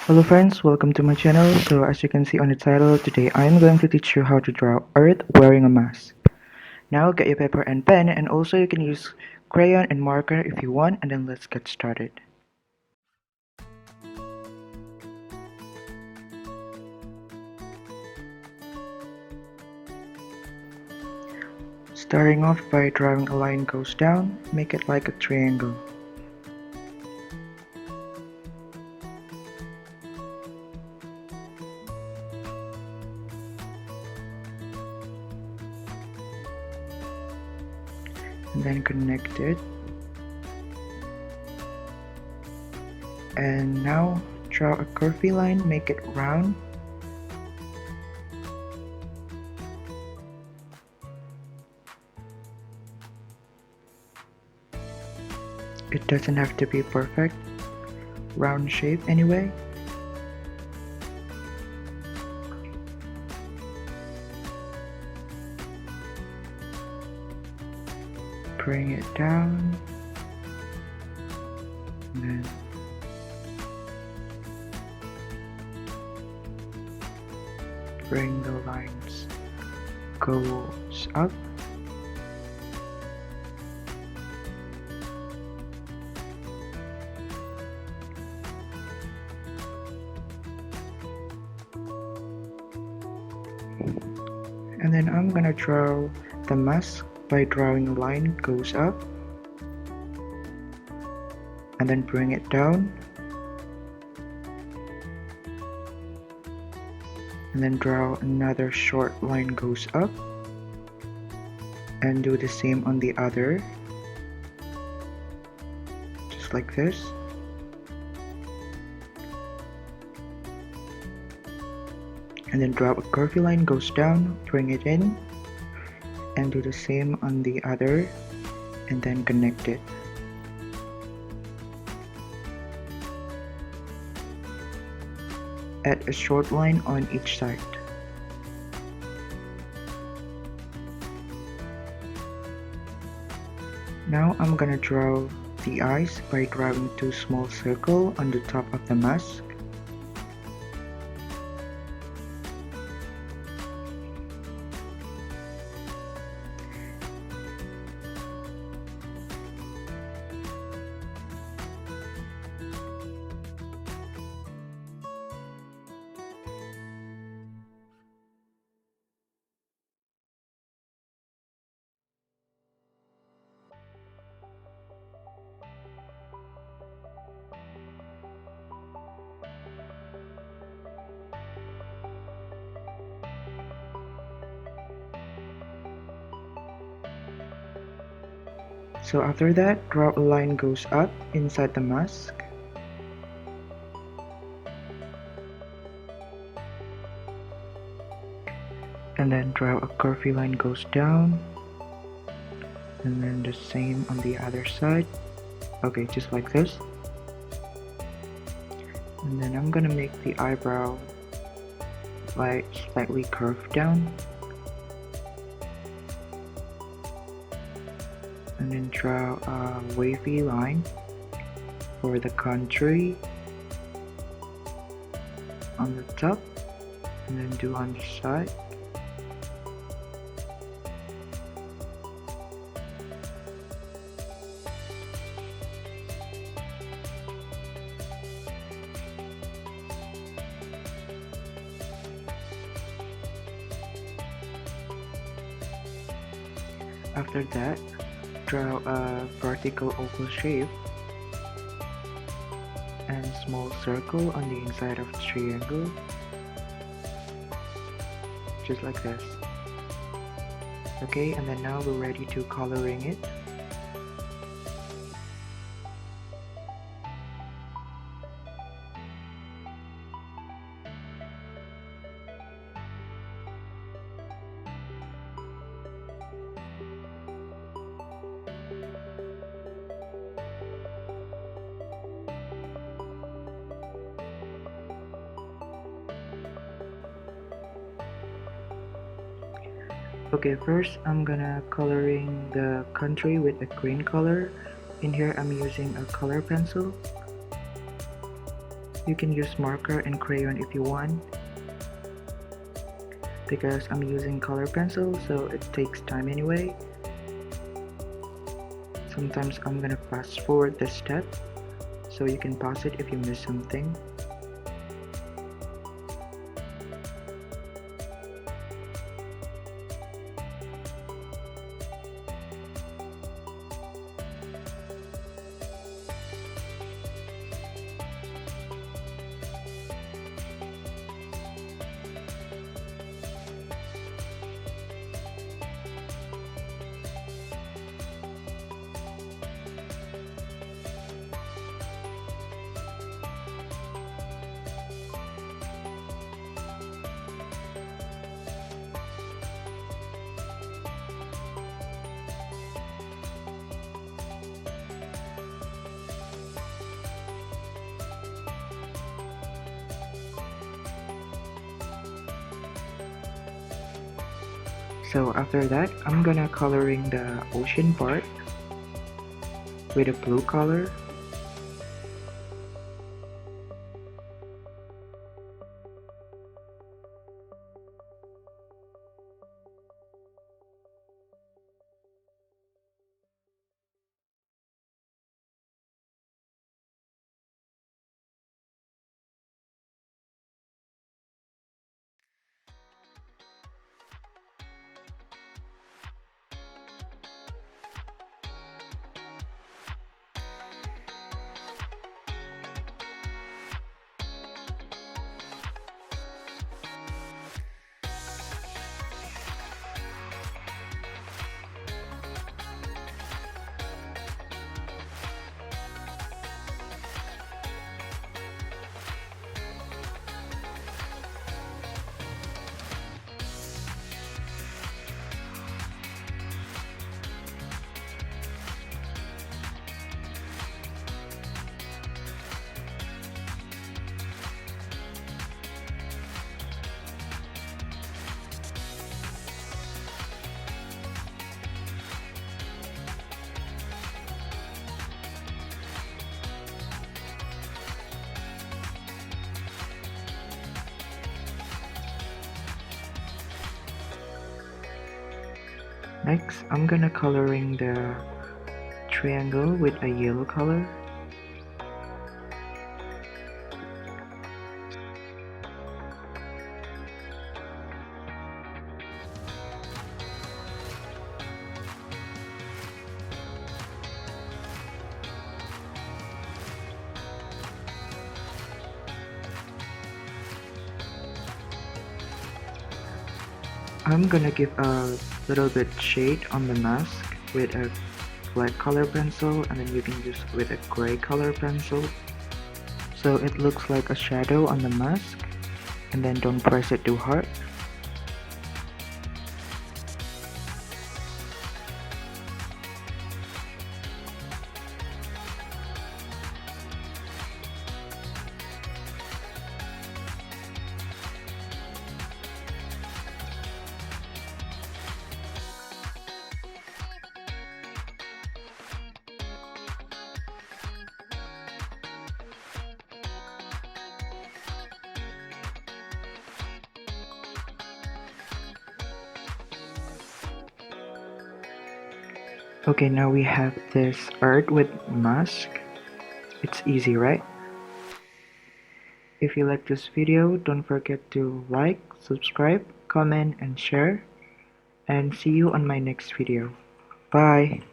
Hello friends, welcome to my channel. So as you can see on the title, today I am going to teach you how to draw Earth wearing a mask. Now get your paper and pen, and also you can use crayon and marker if you want, and then let's get started. Starting off by drawing a line goes down, make it like a triangle. And then connect it. And now draw a curvy line, make it round. It doesn't have to be perfect, round shape anyway. Bring it down, and then bring the lines goes up. And then I'm gonna draw the mask by drawing a line goes up and then bring it down, and then draw another short line goes up and do the same on the other, just like this. And then draw a curvy line goes down, bring it in, and do the same on the other, and then connect it. Add a short line on each side. Now I'm gonna draw the eyes by drawing two small circles on the top of the mask. So after that, draw a line goes up inside the mask. And then draw a curvy line goes down. And then the same on the other side. Okay, just like this. And then I'm gonna make the eyebrow like slightly curved down. And then draw a wavy line for the country on the top, and then do on the side. After that, draw a vertical oval shape and small circle on the inside of the triangle, just like this. Okay, and then now we're ready to coloring it. Okay, first I'm gonna coloring the country with a green color. In here I'm using a color pencil. You can use marker and crayon if you want, because I'm using color pencil, so it takes time anyway. Sometimes I'm gonna fast forward this step, so you can pause it if you miss something. So after that, I'm gonna coloring the ocean part with a blue color. Next, I'm gonna coloring the triangle with a yellow color. I'm gonna give a little bit shade on the mask with a black color pencil, and then you can use with a gray color pencil, so it looks like a shadow on the mask. And then don't press it too hard. Okay, now we have this art with mask. It's easy, right? If you like this video, don't forget to like, subscribe, comment, and share. And see you on my next video. Bye!